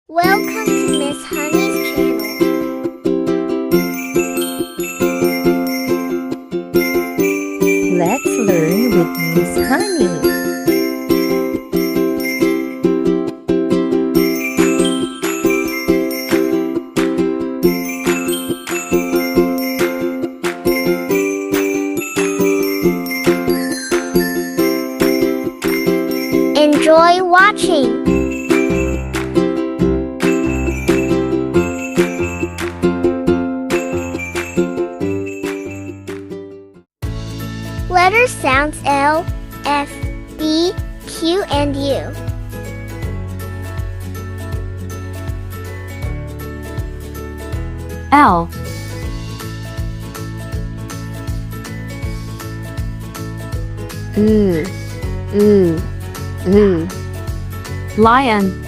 Welcome to Miss Honey's channel. Let's learn with Miss Honey. Enjoy watching. Letter sounds L, F, B, Q, and U. L. Lion.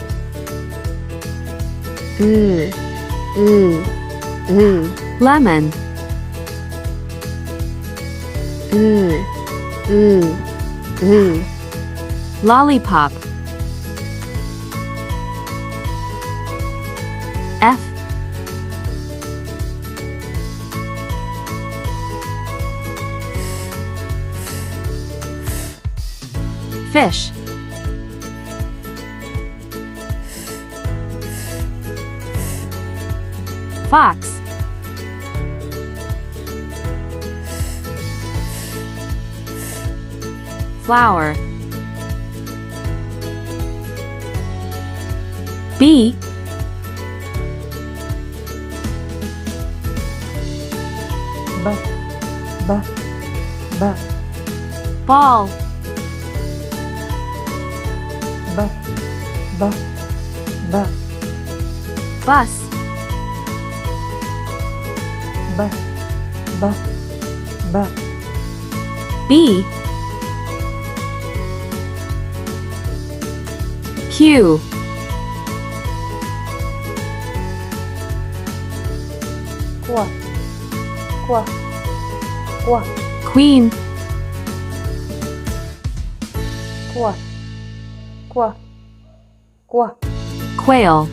Lemon. Lollipop. F. Fish. Fox. Flower. Bee. Ball. Bus. B. Q. Queen. Quail.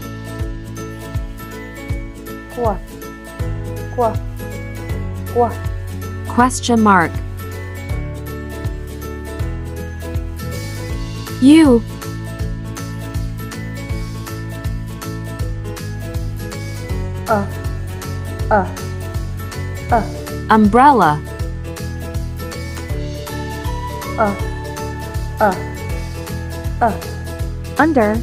Question mark. U. Umbrella. Under.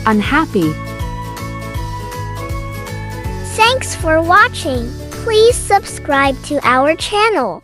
Unhappy. Thanks for watching. Please subscribe to our channel.